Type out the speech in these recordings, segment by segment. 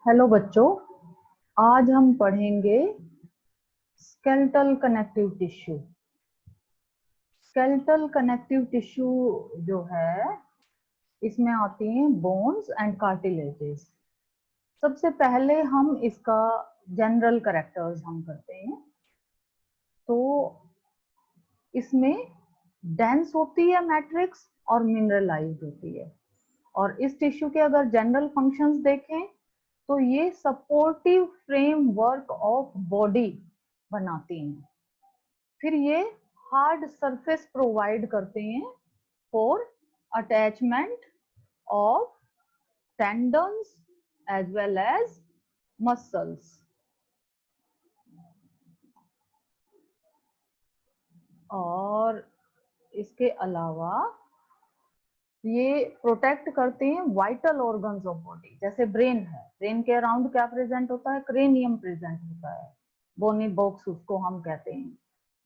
Hello बच्चों, आज हम पढ़ेंगे skeletal connective tissue. Skeletal connective tissue जो है, इसमें आती हैं बोन्स एंड कार्टिलेजेस। सबसे पहले हम इसका जनरल कैरेक्टर्स हम करते हैं। तो इसमें डेंस होती है मैट्रिक्स और मिनरलाइज्ड होती है। और इस टिश्यू के अगर जनरल फंक्शंस देखें तो ये सपोर्टिव फ्रेमवर्क ऑफ बॉडी बनाती हैं। फिर ये हार्ड सरफेस प्रोवाइड करते हैं for attachment of tendons as well as muscles. और इसके अलावा ये प्रोटेक्ट करते हैं वाइटल ऑर्गन्स ऑफ बॉडी। जैसे ब्रेन है, ब्रेन के अराउंड क्या प्रेजेंट होता है? क्रेनियम प्रेजेंट होता है, बोनी बॉक्स उसको हम कहते हैं,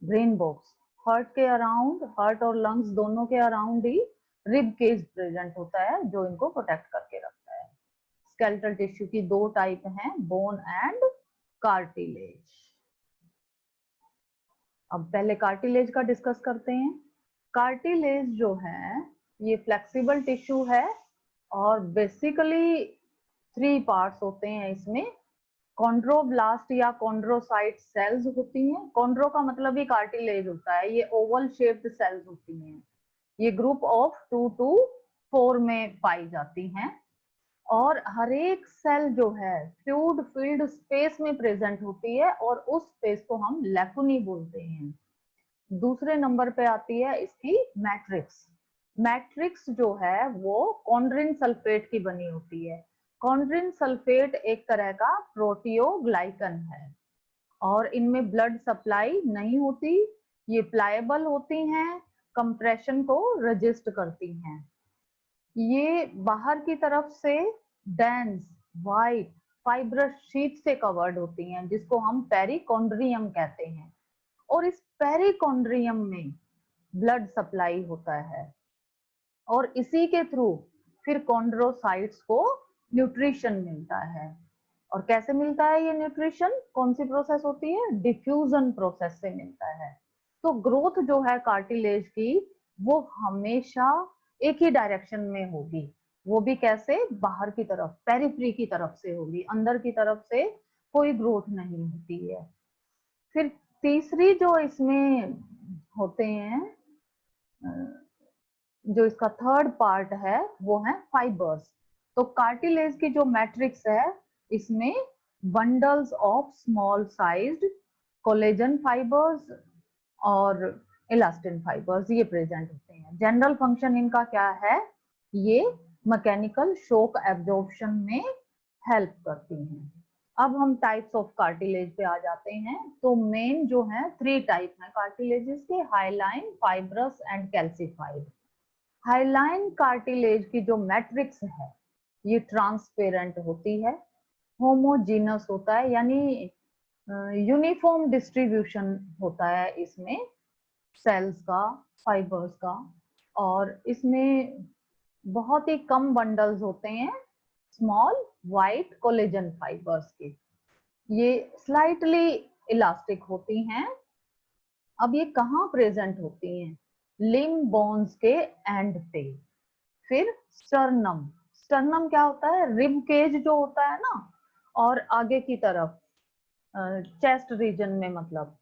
ब्रेन बॉक्स। हार्ट के अराउंड, हार्ट और लंग्स दोनों के अराउंड ही रिब केज प्रेजेंट होता है जो इनको प्रोटेक्ट करके रखता है। स्केलेटल टिश्यू की दो टाइप हैं, बोन एंड कार्टिलेज। अब पहले कार्टिलेज का डिस्कस करते हैं। कार्टिलेज जो है ये फ्लेक्सिबल टिश्यू है और बेसिकली 3 पार्ट्स होते हैं इसमें। कॉन्ड्रोब्लास्ट या कॉन्ड्रोसाइट सेल्स होती हैं। कॉन्ड्रो का मतलब ही कार्टिलेज होता है। ये ओवल शेप्ड सेल्स होती हैं। ये ग्रुप ऑफ 2 to 4 में पाई जाती हैं। और हर एक सेल जो है फ्लूइड फिल्ड स्पेस में प्रेजेंट होती है और उस स्पेस को हम लेकुनी बोलते हैं। दूसरे नंबर पे आती है इसकी मैट्रिक्स। मैट्रिक्स जो है वो कॉन्ड्रिन सल्फेट की बनी होती है। कॉन्ड्रिन सल्फेट एक तरह का प्रोटियोग्लाइकन है और इनमें ब्लड सप्लाई नहीं होती। ये प्लायबल होती हैं, कंप्रेशन को रेजिस्ट करती हैं। ये बाहर की तरफ से डेंस वाइट फाइब्रस शीट से कवर्ड होती हैं जिसको हम पेरिकॉन्ड्रियम कहते हैं। और इस पेरिकॉन्ड्रियम में ब्लड सप्लाई होता है और इसी के थ्रू फिर कॉन्ड्रोसाइट्स को न्यूट्रिशन मिलता है। और कैसे मिलता है ये न्यूट्रिशन? कौन सी प्रोसेस होती है? डिफ्यूजन प्रोसेस से मिलता है। तो ग्रोथ जो है कार्टिलेज की वो हमेशा एक ही डायरेक्शन में होगी। वो भी कैसे? बाहर की तरफ, पेरिफ्री की तरफ से होगी, अंदर की तरफ से कोई ग्रोथ नहीं होती है। फिर तीसरी जो इसमें होते हैं, जो इसका थर्ड पार्ट है वो है फाइबर्स। तो कार्टिलेज की जो मैट्रिक्स है इसमें bundles of small sized collagen fibres और इलास्टिन फाइबर्स ये प्रेजेंट होते हैं। जनरल फंक्शन इनका क्या है? ये मैकेनिकल शॉक एब्जॉर्प्शन में हेल्प करती हैं। अब हम टाइप्स ऑफ कार्टिलेज पे आ जाते हैं। तो मेन जो है 3 टाइप है कार्टिलेजेस के, hyaline, fibrous and calcified. Hyaline cartilage की जो मैट्रिक्स है ये ट्रांसपेरेंट होती है, होमोजीनस होता है, यानी यूनिफॉर्म डिस्ट्रीब्यूशन होता है इसमें सेल्स का, फाइबर्स का। और इसमें बहुत ही कम बंडल्स होते हैं स्मॉल वाइट कोलेजन फाइबर्स के। ये स्लाइटली इलास्टिक होती हैं। अब ये कहाँ प्रेजेंट होती हैं? लिम्ब बोन्स के एंड पे। फिर स्टर्नम। स्टर्नम क्या होता है? रिब केज जो होता है ना, और आगे की तरफ चेस्ट रीजन में, मतलब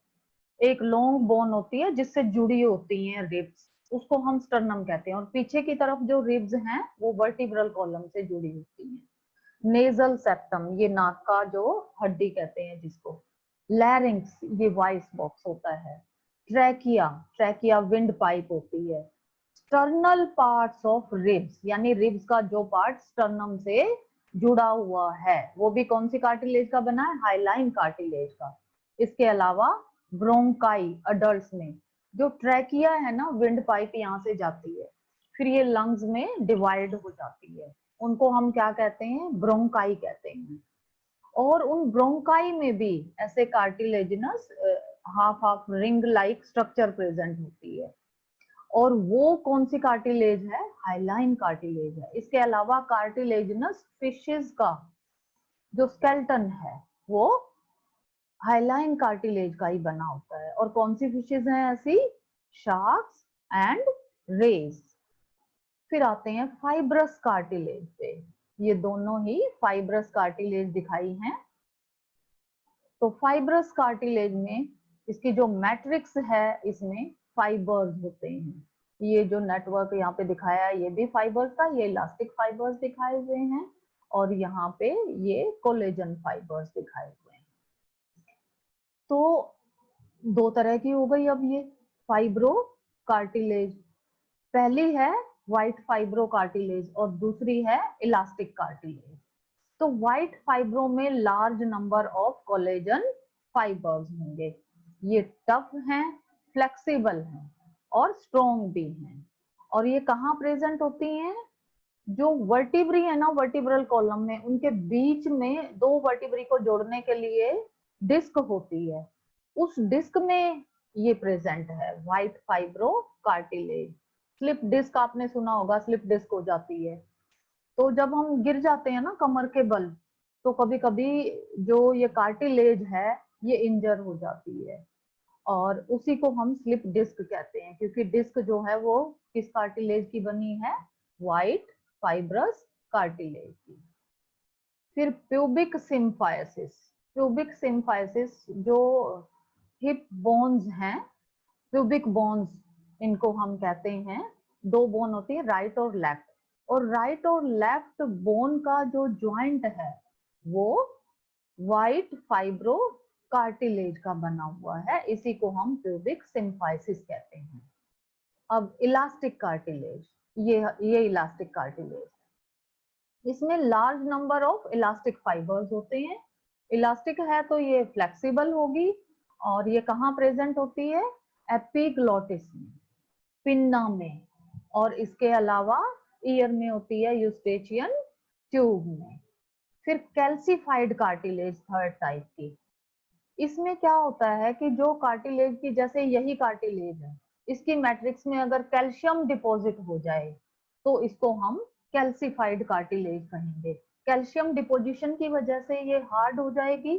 एक लॉन्ग बोन होती है जिससे जुड़ी होती हैं रिब्स, उसको हम स्टर्नम कहते हैं। और पीछे की तरफ जो रिब्स हैं वो वर्टिब्रल कॉलम से जुड़ी होती हैं। नेजल सेप्टम, ये नाक का जो हड्डी कहते हैं जिसको। लैरिंक्स, ये वॉइस बॉक्स होता है। ट्रैकिया, ट्रैकिया विंड पाइप होती है। स्टर्नल पार्ट्स ऑफ रिब्स, यानी रिब्स का जो पार्ट स्टर्नम से जुड़ा हुआ है वो भी कौन सी कार्टिलेज का बना है? हाइलाइन कार्टिलेज का। इसके अलावा ब्रोंकाई अडल्ट्स में, जो ट्रैकिया है ना, विंड पाइप यहाँ से जाती है, फिर ये लंग्स में डिवाइड हो जाती है, उनको हम क्या कहते हैं? ब्रोंकाई कहते हैं। और उन ब्रोंकाई में भी ऐसे cartilaginous half half ring like structure present होती है। और वो कौन सी कार्टिलेज है? हाइलाइन कार्टिलेज है। इसके अलावा कार्टिलेजिनस फिशेस का जो स्केलेटन है वो हाइलाइन कार्टिलेज का ही बना होता है। और कौन सी फिशेज हैं ऐसी? Sharks and rays. फिर आते हैं फाइब्रस कार्टिलेज पे। ये दोनों ही फाइब्रस कार्टिलेज दिखाई हैं। तो फाइब्रस कार्टिलेज में इसकी जो मैट्रिक्स है इसमें फाइबर्स होते हैं। ये जो नेटवर्क यहाँ पे दिखाया है ये भी फाइबर्स का, ये इलास्टिक फाइबर्स दिखाए हुए हैं और यहाँ पे ये कोलेजन फाइबर्स दिखाए हुए हैं। तो दो तरह की हो गई अब ये फाइब्रो कार्टिलेज। पहली है व्हाइट फाइब्रो कार्टिलेज और दूसरी है इलास्टिक कार्टिलेज। तो व्हाइट फाइब्रो में large number of collagen fibres होंगे। ये टफ हैं, फ्लेक्सिबल हैं और स्ट्रॉन्ग भी हैं। और ये कहाँ प्रेजेंट होती हैं? जो वर्टिब्री है ना, वर्टिब्रल कॉलम में, उनके बीच में दो वर्टिब्री को जोड़ने के लिए डिस्क होती है, उस डिस्क में ये प्रेजेंट है white fibro cartilage. Slip disc आपने सुना होगा, स्लिप डिस्क हो जाती है तो जब हम गिर जाते हैं ना कमर के बल, तो कभी कभी जो ये कार्टिलेज है ये इंजर हो जाती है और उसी को हम स्लिप डिस्क कहते हैं, क्योंकि डिस्क जो है वो किस कार्टिलेज की बनी है? व्हाइट फाइब्रस कार्टिलेज की। फिर प्यूबिक सिम्फायसिस। प्यूबिक सिम्फायसिस जो हिप बोन्स हैं, प्यूबिक बोन्स इनको हम कहते हैं। दो बोन होती है, राइट और लेफ्ट, और राइट और लेफ्ट बोन का जो ज्वाइंट है वो व्हाइट फाइब्रो कार्टिलेज का बना हुआ है, इसी को हम प्यूबिक सिम्फायसिस कहते हैं। अब इलास्टिक कार्टिलेज, ये इलास्टिक कार्टिलेज, इसमें large number of elastic fibres होते हैं। इलास्टिक है तो ये फ्लेक्सिबल होगी और ये कहाँ प्रेजेंट होती है? एपिग्लोटिस में, पिन्ना में, और इसके अलावा ईयर में होती है यूस्टेचियन ट्यूब में। फिर कैल्सिफाइड कार्टिलेज थर्ड टाइप की। इसमें क्या होता है कि जो कार्टिलेज की, जैसे यही कार्टिलेज है, इसकी मैट्रिक्स में अगर कैल्शियम डिपॉजिट हो जाए तो इसको हम कैल्सिफाइड कार्टिलेज कहेंगे। कैल्शियम डिपोजिशन की वजह से ये हार्ड हो जाएगी,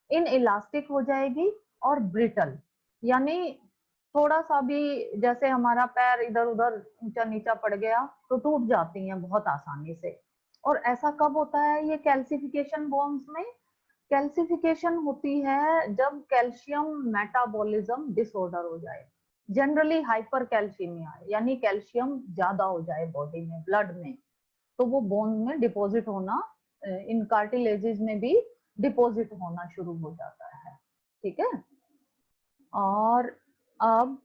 इन इलास्टिक हो जाएगी और ब्रिटल, यानी थोड़ा सा भी जैसे हमारा पैर इधर उधर ऊंचा नीचा पड़ गया तो टूट जाती हैं बहुत आसानी से। और ऐसा कब होता है ये कैल्सिफिकेशन बोन्स में? कैल्सिफिकेशन होती है जब कैल्शियम मेटाबॉलिज्म डिसऑर्डर हो जाए, जनरली हाइपर कैल्शियमिया, यानी कैल्शियम ज्यादा हो जाए बॉडी में, ब्लड में, तो वो बोन में डिपॉजिट होना, इन कार्टिलेजेस में भी डिपॉजिट होना शुरू हो जाता है। ठीक है। और अब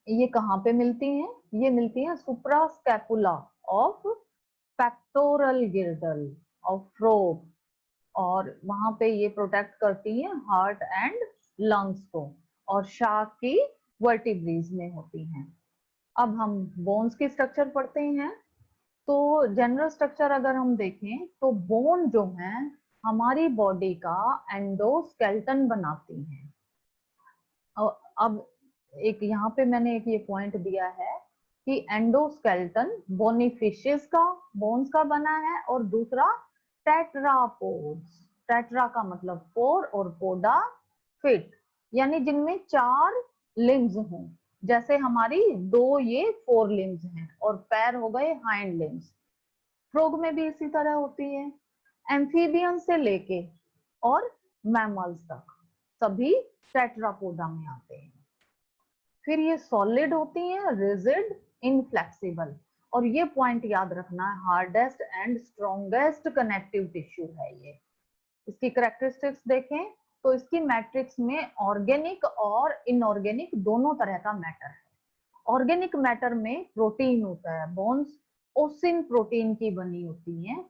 ये कहाँ पे मिलती हैं? ये मिलती हैं suprascapula of pectoral girdle of frog, और वहां पे ये प्रोटेक्ट करती है हार्ट एंड लंग्स को, और शार्क की वर्टिब्रीज में होती हैं। अब हम बोन्स की स्ट्रक्चर पढ़ते हैं। तो जनरल स्ट्रक्चर अगर हम देखें तो बोन जो है हमारी बॉडी का एंडोस्केलेटन बनाती हैं। अब एक यहाँ पे मैंने एक ये पॉइंट दिया है कि एंडोस्केलेटन बोनी फिशेस का, बोन्स का बना है, और दूसरा टेट्रापोड्स, टेट्रा का मतलब फोर और पोडा फिट, यानी जिनमें 4 लिम्स हों, जैसे हमारी 2 ये 4 लिम्स हैं और पैर हो गए हाइंड लिम्स। फ्रॉग में भी इसी तरह होती है। एम्फीबियन से लेके और मैमल्स तक सभी टेट्रापोडा में आते हैं। फिर ये सॉलिड होती हैं, रिजिड, इनफ्लेक्सिबल, और ये पॉइंट याद रखना है, hardest and strongest connective tissue है ये। इसकी कैरेक्टरिस्टिक्स देखें तो इसकी मैट्रिक्स में ऑर्गेनिक और इनऑर्गेनिक दोनों तरह का मैटर है। ऑर्गेनिक मैटर में प्रोटीन होता है, बोन्स ओसिन प्रोटीन की बनी होती हैं,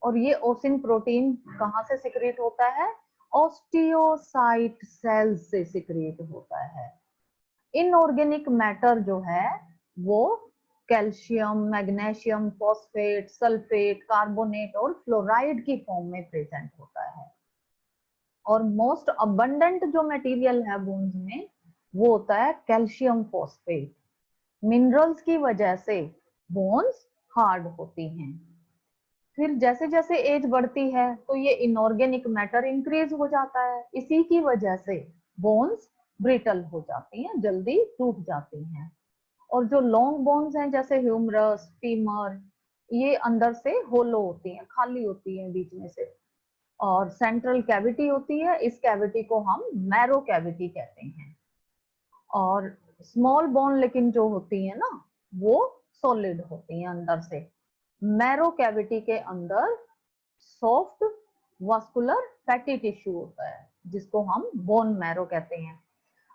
और ये ओसिन प्रोटीन कहाँ से सिक्रेट होता है? ऑस्टियोसाइट सेल्स से सिक्रेट होता है। इनऑर्गेनिक मैटर जो है वो calcium, magnesium, phosphate, sulphate, carbonate और फ्लोराइड की फॉर्म में प्रेजेंट होता है। और मोस्ट अबंडेंट जो मटेरियल है बोन्स में वो होता है कैल्शियम फॉस्फेट। मिनरल्स की वजह से बोन्स हार्ड होती हैं। फिर जैसे जैसे एज बढ़ती है तो ये इनऑर्गेनिक मैटर इंक्रीज हो जाता है, इसी की वजह से बोन्स ब्रिटल हो जाती हैं, जल्दी टूट जाती हैं। और जो लॉन्ग बोन्स हैं जैसे ह्यूमरस, फीमर, ये अंदर से होलो होती हैं, खाली होती हैं बीच में से। और सेंट्रल कैविटी होती है, इस कैविटी को हम मैरो कैविटी कहते हैं। और स्मॉल बोन लेकिन जो होती है ना, वो सॉलिड होती हैं अंदर से। मैरो कैविटी के अंदर सॉफ्ट वास्कुलर फैटी टिश्यू होता है, जिसको हम बोन मैरो कहते हैं।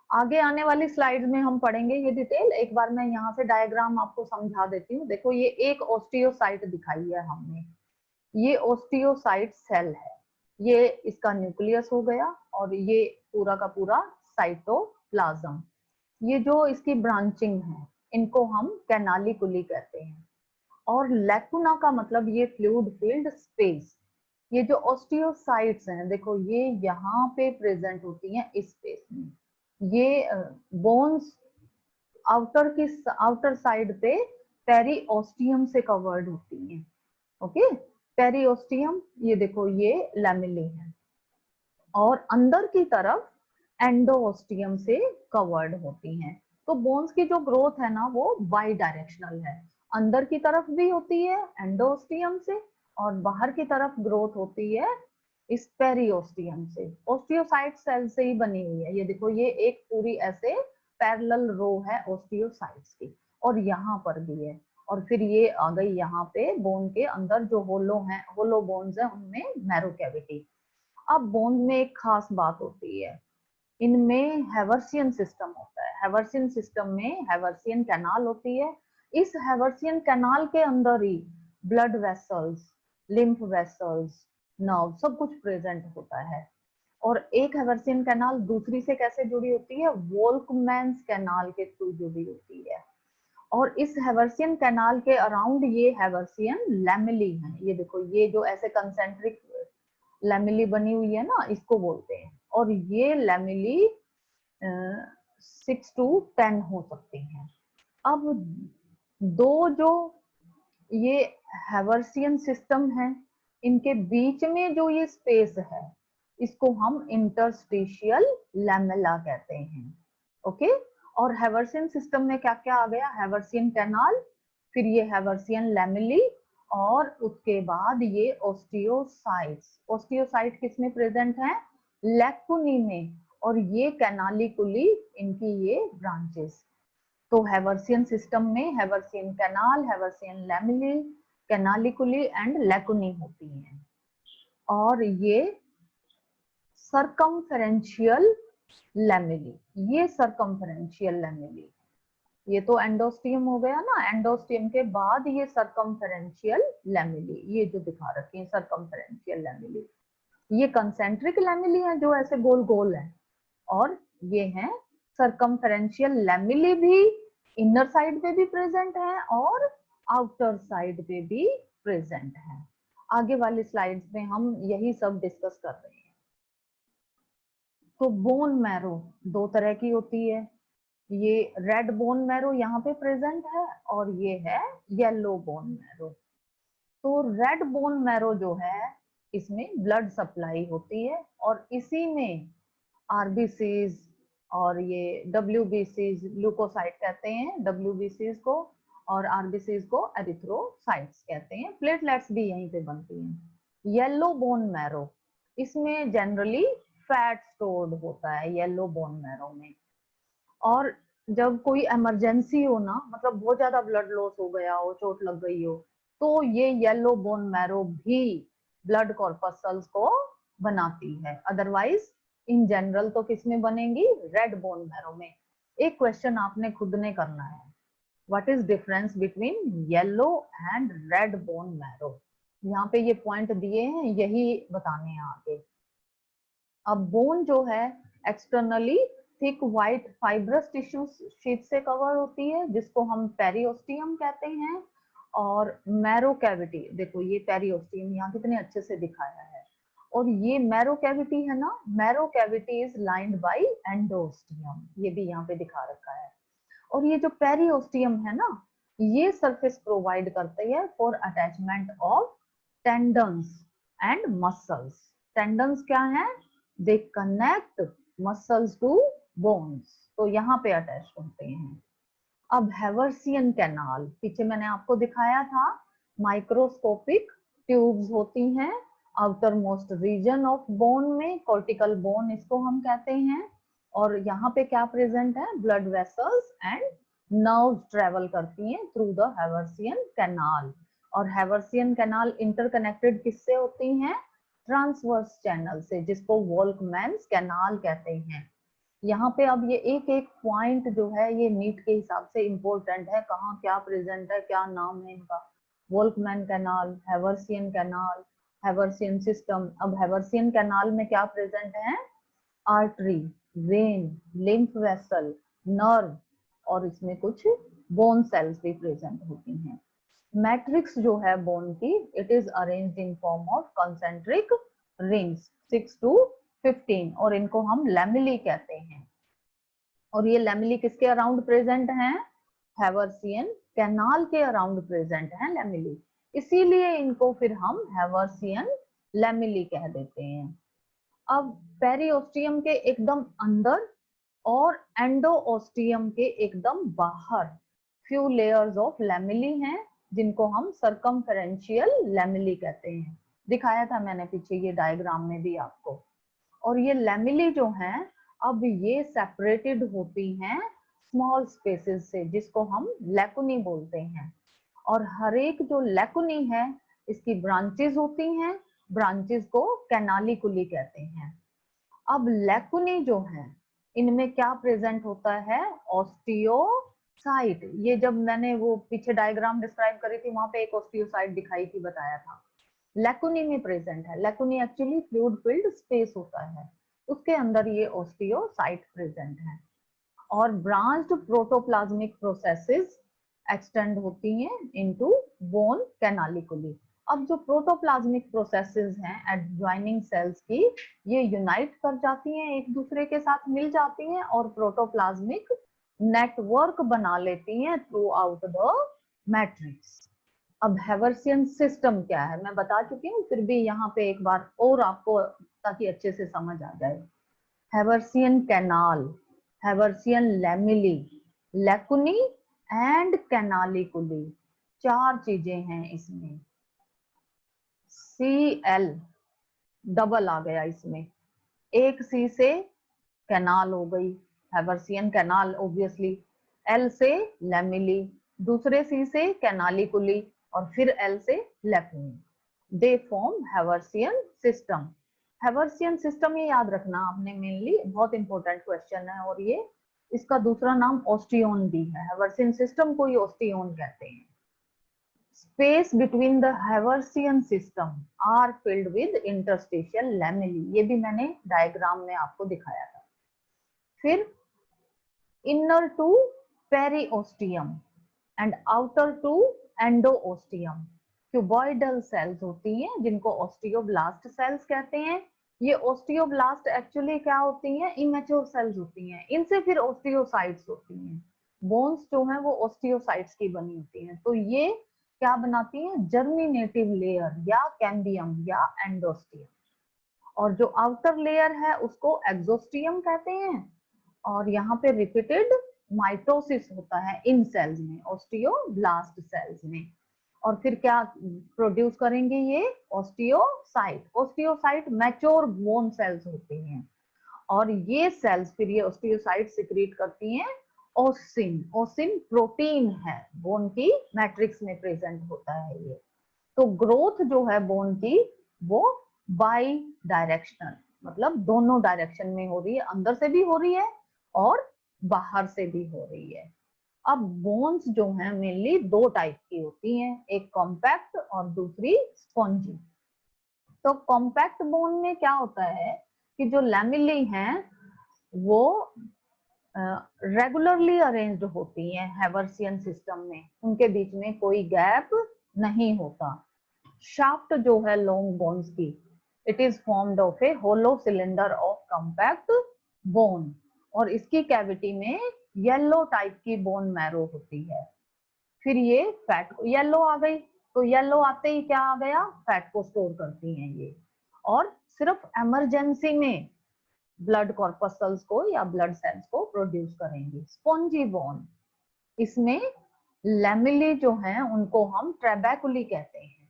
आगे आने वाली स्लाइड में हम पढ़ेंगे ये डिटेल। एक बार मैं यहाँ से डायग्राम आपको समझा देती हूँ। देखो, ये एक ओस्टियोसाइट दिखाई है हमने, ये ओस्टियोसाइट सेल है, ये इसका न्यूक्लियस हो गया, और ये पूरा का पूरा साइटोप्लाज्म। ये जो इसकी ब्रांचिंग है, इनको हम कैनालिकुली कहते हैं। और लैकुना का मतलब ये फ्लूइड फिल्ड स्पेस। ये जो ओस्टियोसाइट्स हैं, देखो ये यहाँ पे प्रेजेंट होती हैं इस स्पेस में। ये बोन्स आउटर साइड पे पेरिओस्टियम से कवर्ड होती हैं। ओके, पेरिओस्टियम, ये देखो ये लैमेली है, और अंदर की तरफ एंडोओस्टियम से कवर्ड होती हैं। तो बोन्स की जो ग्रोथ है ना, वो बाई डायरेक्शनल है, अंदर की तरफ भी होती है एंडोस्टियम से, और बाहर की तरफ ग्रोथ होती है इस पेरिओस्टियम से। ओस्टियोसाइट सेल से ही बनी हुई है, ये देखो ये एक पूरी ऐसे पैरेलल रो है ओस्टियोसाइट्स की, और यहाँ पर भी है। और फिर ये आ गई यहाँ पे बोन के अंदर जो होलो बोन्स है, उनमें मैरो कैविटी। अब बोन्स में एक खास बात होती है, इनमें हैवर्सियन सिस्टम होता है। हैवर्सियन सिस्टम में हैवर्सियन कैनाल होती है। इस हैवर्सियन कैनाल के अंदर ही blood vessels, lymph vessels, nerve, सब कुछ प्रेजेंट होता है। और एक हैवर्सियन कैनाल दूसरी से कैसे जुड़ी होती है, वोल्कमैन्स कैनाल के थ्रू जुड़ी होती है। और इस हैवर्सियन कैनाल के अराउंड ये हैवर्सियन लैमेली है, ये देखो ये जो ऐसे कंसेंट्रिक लैमेली बनी हुई है ना, इसको बोलते हैं। और ये लैमेली 6 to 10 हो सकती हैं। अब दो जो ये हैवर्सियन सिस्टम है, इनके बीच में जो ये स्पेस है, इसको हम इंटरस्टिशियल लैमेला कहते हैं। ओके, और हैवर्सियन सिस्टम में क्या क्या आ गया, हैवर्सियन कैनाल, फिर ये हैवर्सियन लैमेली, और उसके बाद ये ओस्टियोसाइट्स। ओस्टियोसाइट किस में प्रेजेंट है, लैकुनी में, और ये कैनालिकुली इनकी ये ब्रांचेस। तो हैवर्सियन सिस्टम में Haversian canal, Haversian lamellae, canaliculi and लैकुनी होती हैं। और ये सर्कमफेरेंशियल लैमेली, ये सर्कमफेरेंशियल लैमेली, ये तो एंडोस्टियम हो गया ना, एंडोस्टियम के बाद ये सर्कमफेरेंशियल लैमेली, ये जो दिखा रखी है सर्कमफेरेंशियल लैमेली, ये कंसेंट्रिक लैमेली है जो ऐसे गोल गोल है, और ये है सर्कमफेरेंशियल लैमेली, भी इनर साइड पे भी प्रेजेंट है और आउटर साइड पे भी प्रेजेंट है। आगे वाली स्लाइड्स में हम यही सब डिस्कस कर रहे हैं। तो बोन मैरो दो तरह की होती है, ये रेड बोन मैरो यहाँ पे प्रेजेंट है, और ये है येलो बोन मैरो। तो रेड बोन मैरो जो है, इसमें ब्लड सप्लाई होती है, और इसी में आरबीसीज और ये डब्ल्यूबीसीज, ल्यूकोसाइट कहते हैं डब्ल्यूबीसीज को, और आरबीसीज को एरिथ्रोसाइट्स कहते हैं। प्लेटलेट्स भी यहीं पे बनती हैं। येलो बोन मैरो, इसमें जनरली फैट स्टोर्ड होता है येलो बोन मैरो में। और जब कोई इमरजेंसी हो ना, मतलब बहुत ज्यादा ब्लड लॉस हो गया हो, चोट लग गई हो, तो ये येलो बोन मैरो भी ब्लड कॉर्पसल्स को बनाती है। अदरवाइज इन जनरल तो किसमें बनेंगी, रेड बोन मैरो में। एक क्वेश्चन आपने खुद ने करना है, what is difference between yellow and red bone marrow. यहाँ पे ये पॉइंट दिए हैं, यही बताने हैं आगे। अब बोन जो है externally thick white fibrous tissue sheet से कवर होती है, जिसको हम पेरिओस्टियम कहते हैं। और मैरो कैविटी, देखो ये पेरिओस्टियम यहाँ कितने अच्छे से दिखाया है। और ये मैरो कैविटी है ना, marrow cavity is lined by endosteum, ये भी यहाँ पे दिखा रखा है। और ये जो पेरिओस्टियम है ना, ये सरफेस प्रोवाइड करते हैं for attachment of tendons and muscles. Tendons क्या है? They connect muscles to bones, तो यहाँ पे अटैच होते हैं। अब हैवर्सियन कैनाल, पीछे मैंने आपको दिखाया था, माइक्रोस्कोपिक ट्यूब्स होती हैं outer most region of bone में, कॉर्टिकल बोन इसको हम कहते हैं। और यहाँ पे क्या प्रेजेंट है? Blood vessels and nerves travel करती हैं थ्रू द हैवर्सियन कैनाल। और हैवर्सियन कैनाल इंटरकनेक्टेड किससे होती हैं? ट्रांसवर्स चैनल से, जिसको वोल्कमैन्स कैनाल कहते हैं। यहाँ पे अब ये एक एक पॉइंट जो है ये नीट के हिसाब से इम्पोर्टेंट है, कहाँ क्या प्रेजेंट है, क्या नाम है इनका। Volkmann canal, Haversian canal, Haversian system. अब हैवर्सियन कैनाल में क्या प्रेजेंट है? Artery, vein, lymph vessel, nerve, और इसमें कुछ बोन सेल्स भी प्रेजेंट होती हैं। मैट्रिक्स जो है बोन की, it is arranged in form of concentric rings 6 to 15, और इनको हम लैमेली कहते हैं। और ये लैमेली किसके अराउंड प्रेजेंट हैं? हैवर्सियन कैनाल के अराउंड प्रेजेंट हैं लैमेली, इसीलिए इनको फिर हम हैवर्सियन लैमेली कह देते हैं। अब पेरिओस्टियम के एकदम अंदर और एंडोओस्टियम के एकदम बाहर फ्यू लेयर्स ऑफ लैमेली हैं, जिनको हम सर्कमफेरेंशियल लैमेली कहते हैं। दिखाया था मैंने पीछे ये डायग्राम में भी आपको। और ये लैमेली जो हैं, अब ये सेपरेटेड होती हैं स्मॉल स्पेसेस से, जिसको हम लैकुनी बोलते हैं। और हर एक जो लैकुनी है, इसकी ब्रांचेस होती हैं, ब्रांचेस को कैनालिकुली कहते हैं। अब लैकुनी जो है, इनमें क्या प्रेजेंट होता है? ऑस्टियोसाइट। ये जब मैंने वो पीछे डायग्राम डिस्क्राइब करी थी, वहां पे एक ऑस्टियोसाइट दिखाई थी, बताया था। लैकुनी में प्रेजेंट है। लैकुनी एक्चुअली फ्लूइड फिल्ड स्पेस होता है, उसके अंदर ये ऑस्टियोसाइट प्रेजेंट है। और ब्रांच्ड प्रोटोप्लाज्मिक प्रोसेसेस एक्सटेंड होती हैं इनटू बोन कैनालिकुली। अब जो प्रोटोप्लाज्मिक प्रोसेसेस हैं एडजॉइनिंग सेल्स की, ये यूनाइट कर जाती हैं, एक दूसरे के साथ मिल जाती हैं और प्रोटोप्लाज्मिक नेटवर्क बना लेती हैं थ्रू आउट द मैट्रिक्स। अब हैवर्सियन सिस्टम क्या है मैं बता चुकी हूँ, फिर भी यहाँ पे एक बार और आपको, ताकि अच्छे से समझ आ जाए। Haversian canal, Haversian lamellae, लैकुनी and canaliculi, चार चीजें हैं इसमें। CL डबल आ गया इसमें, एक C से कैनाल हो गई हैवर्सियन कैनाल ऑब्वियसली, L से लैमेली, दूसरे C से कैनालिकुली, और फिर L से लैकुनी। They form Haversian system. Haversian system ये याद रखना आपने, मेनली बहुत इंपॉर्टेंट क्वेश्चन है। और ये इसका दूसरा नाम ऑस्टियोन भी है। हैवर्सियन सिस्टम को ही ऑस्टियोन कहते हैं। Space between the Haversian system are filled with interstitial lamellae, ये भी मैंने डायग्राम में आपको दिखाया था। फिर inner to periosteum and outer to endosteum cuboidal cells होती हैं, जिनको ऑस्टियोब्लास्ट सेल्स कहते हैं। ये ऑस्टियोब्लास्ट एक्चुअली क्या होती हैं? इमेच्योर सेल्स होती हैं। इनसे फिर ऑस्टियोसाइट्स होती हैं। बोन्स जो है वो ऑस्टियोसाइट्स की बनी होती हैं। तो ये क्या बनाती हैं? जर्मिनेटिव लेयर या कैम्बियम या एंडोस्टियम। और जो आउटर लेयर है उसको एक्सोस्टियम कहते हैं। और यहाँ पे रिपीटेड माइटोसिस होता है इन सेल्स में, ऑस्टियोब्लास्ट सेल्स में। और फिर क्या प्रोड्यूस करेंगे ये? Osteocyte. Osteocyte mature bone cells होती हैं, और ये सेल्स फिर ये ऑस्टियोसाइट सिक्रीट करती हैं ओसिन। ओसिन प्रोटीन है, बोन की मैट्रिक्स में प्रेजेंट होता है ये। तो ग्रोथ जो है बोन की, वो बाई डायरेक्शनल, मतलब दोनों डायरेक्शन में हो रही है, अंदर से भी हो रही है और बाहर से भी हो रही है। अब बोन्स जो हैं मेनली दो टाइप की होती हैं, एक कॉम्पैक्ट और दूसरी स्पॉन्जी। तो कॉम्पैक्ट बोन में क्या होता है कि जो लैमेली हैं वो रेगुलरली अरेंज्ड होती हैं हैवर्सियन सिस्टम में, उनके बीच में कोई गैप नहीं होता। शाफ्ट जो है लॉन्ग बोन्स की, it is formed of a hollow cylinder of compact bone, और इसकी कैविटी में येलो टाइप की बोन मैरो होती है। फिर ये फैट, येलो आ गई तो येलो आते ही क्या आ गया, फैट को स्टोर करती हैं ये, और सिर्फ इमरजेंसी में ब्लड कॉर्पसल्स को या ब्लड सेल्स को प्रोड्यूस करेंगी। स्पॉन्जी बोन, इसमें लैमेले जो हैं उनको हम ट्रैबेकुली कहते हैं,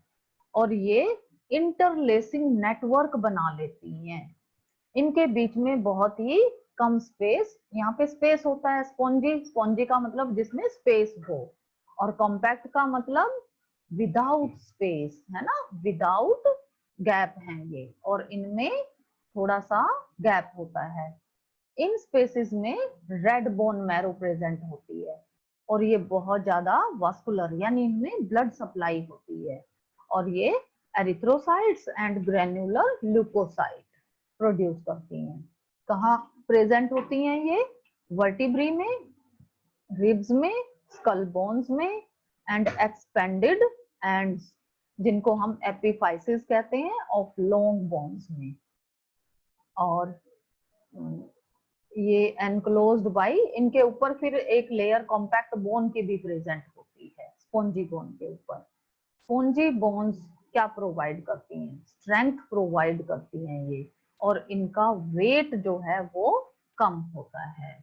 और ये इंटरलेसिंग नेटवर्क बना लेती हैं। इनके बीच में बहुत ही कम स्पेस, यहाँ पे स्पेस होता है। स्पॉन्जी, स्पॉन्जी का मतलब जिसमें स्पेस हो, और कॉम्पैक्ट का मतलब विदाउट स्पेस, है ना, विदाउट गैप है ये, और इनमें थोड़ा सा गैप होता है। इन स्पेसिस में रेड बोन मैरो प्रेजेंट होती है, और ये बहुत ज्यादा वास्कुलर, यानी इनमें ब्लड सप्लाई होती है, और ये erythrocytes and granular leukocyte produce करती हैं। कहाँ प्रेजेंट होती हैं ये? वर्टिब्री में, रिब्स में, स्कल बोन्स में, एंड एक्सपेंडेड एंड्स, जिनको हम एपिफाइसिस कहते हैं, ऑफ लॉन्ग बोन्स में। और ये एनक्लोज्ड बाय, इनके ऊपर फिर एक लेयर कॉम्पैक्ट बोन की भी प्रेजेंट होती है स्पॉन्जी बोन के ऊपर। स्पॉन्जी बोन्स क्या प्रोवाइड करती हैं? स्ट्रेंथ प्रोवाइड करती हैं ये, और इनका वेट जो है वो कम होता है,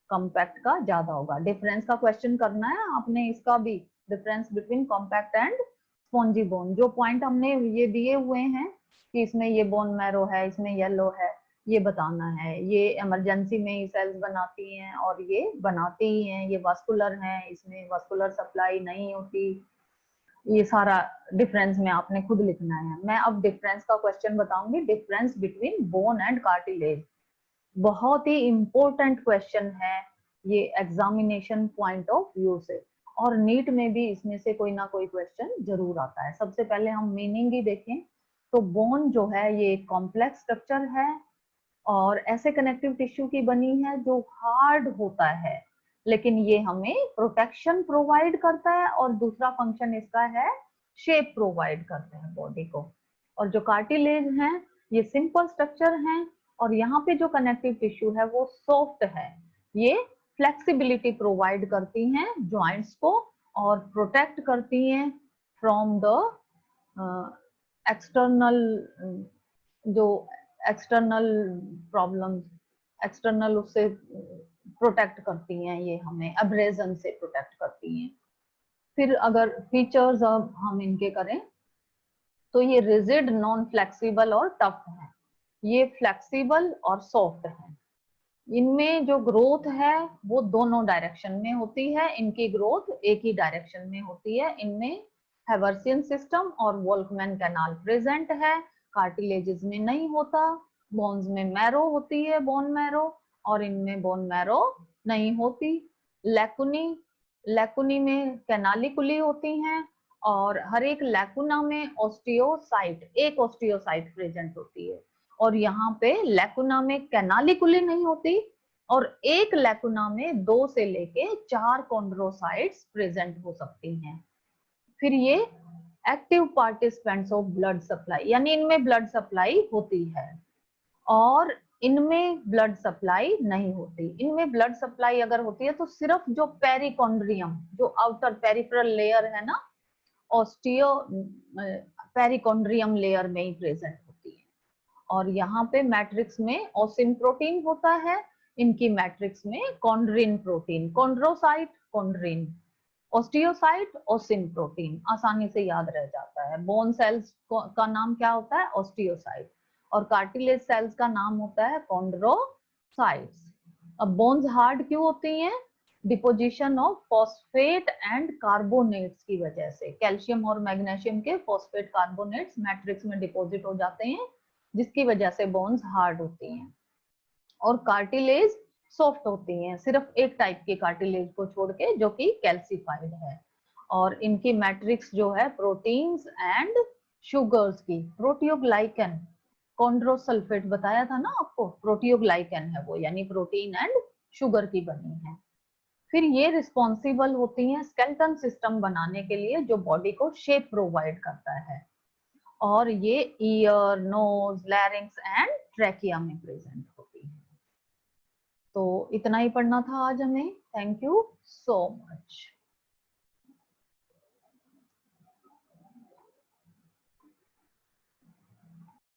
कॉम्पैक्ट का ज्यादा होगा। डिफरेंस का क्वेश्चन करना है आपने, इसका भी, difference between compact and spongy bone. जो पॉइंट हमने ये दिए हुए हैं कि इसमें ये बोन मैरो है, इसमें येलो है, ये बताना है। ये इमरजेंसी में ही सेल्स बनाती हैं, और ये बनाती ही हैं। ये वास्कुलर हैं, इसमें वास्कुलर सप्लाई नहीं होती। ये सारा डिफरेंस में आपने खुद लिखना है। मैं अब डिफरेंस का क्वेश्चन बताऊंगी, difference between bone and cartilage. बहुत ही इंपॉर्टेंट क्वेश्चन है ये एग्जामिनेशन पॉइंट ऑफ व्यू से, और नीट में भी इसमें से कोई ना कोई क्वेश्चन जरूर आता है। सबसे पहले हम मीनिंग ही देखें तो बोन जो है ये एक कॉम्प्लेक्स स्ट्रक्चर है, और ऐसे कनेक्टिव टिश्यू की बनी है जो हार्ड होता है, लेकिन ये हमें प्रोटेक्शन प्रोवाइड करता है, और दूसरा फंक्शन इसका है शेप प्रोवाइड करते हैं बॉडी को। और जो कार्टिलेज हैं ये सिंपल स्ट्रक्चर हैं, और यहाँ पे जो कनेक्टिव टिश्यू है वो सॉफ्ट है। ये फ्लेक्सिबिलिटी प्रोवाइड करती हैं जॉइंट्स को, और प्रोटेक्ट करती हैं फ्रॉम द एक्सटर्नल, जो एक्सटर्नल प्रॉब्लम्स, एक्सटर्नल उससे प्रोटेक्ट करती हैं, ये हमें अब्रेजन से प्रोटेक्ट करती हैं। फिर अगर फीचर्स अब हम इनके करें तो ये रिजिड, नॉन फ्लेक्सिबल और टफ है। ये फ्लेक्सिबल और सॉफ्ट है। इनमें जो ग्रोथ है वो दोनों डायरेक्शन में होती है, इनकी ग्रोथ एक ही डायरेक्शन में होती है। इनमें हैवर्सियन सिस्टम और वोल्कमैन कैनाल प्रेजेंट है, कार्टिलेजेस में नहीं होता। बोन्स में मैरो होती है, बोन मैरो, और इनमें बोन मैरो नहीं होती। लैकुनी, लैकुनी में कैनालिकुली होती हैं, और हर एक लैकुना में ऑस्टियोसाइट, एक ऑस्टियोसाइट प्रेजेंट होती है। और यहाँ पे लैकुना में कैनालिकुली नहीं होती, और एक लैकुना में 2 से लेके 4 कॉन्ड्रोसाइट्स प्रेजेंट हो सकती हैं। फिर ये active participants of blood supply, यानी इनमें ब्लड सप्लाई होती है, और इनमें ब्लड सप्लाई नहीं होती। इनमें ब्लड सप्लाई अगर होती है तो सिर्फ जो पेरिकॉन्ड्रियम, जो आउटर पेरिफेरल लेयर है ना, ऑस्टियो पेरिकॉन्ड्रियम लेयर में ही प्रेजेंट होती है। और यहाँ पे मैट्रिक्स में ओसिन प्रोटीन होता है, इनकी मैट्रिक्स में chondrin protein, chondrocyte chondrin, osteocyte ओसिन protein, आसानी से याद रह जाता है। बोन सेल्स का नाम क्या होता है? ऑस्टियोसाइट, और कार्टिलेज सेल्स का नाम होता है कॉन्ड्रोसाइट्स। अब बोन्स हार्ड क्यों होती हैं? Deposition of phosphate and carbonates की वजह से। कैल्शियम और मैग्नीशियम के फॉस्फेट कार्बोनेट्स मैट्रिक्स में डिपोजिट हो जाते हैं, जिसकी वजह से बोन्स हार्ड होती हैं। और कार्टिलेज सॉफ्ट होती हैं, सिर्फ एक टाइप की कार्टिलेज को छोड़ के, जो कि कैल्सिफाइड है। और इनकी मैट्रिक्स जो है प्रोटीन्स एंड शुगर्स की, प्रोटियोग्लाइकन, कॉन्ड्रोसल्फेट बताया था ना आपको, प्रोटियोग्लाइकन है वो, यानी प्रोटीन एंड शुगर की बनी है। फिर ये रिस्पॉन्सिबल होती हैं स्केलेटन सिस्टम बनाने के लिए, जो बॉडी को शेप प्रोवाइड करता है, और ये ear, nose, larynx and trachea में प्रेजेंट होती है। तो इतना ही पढ़ना था आज हमें। Thank you so much.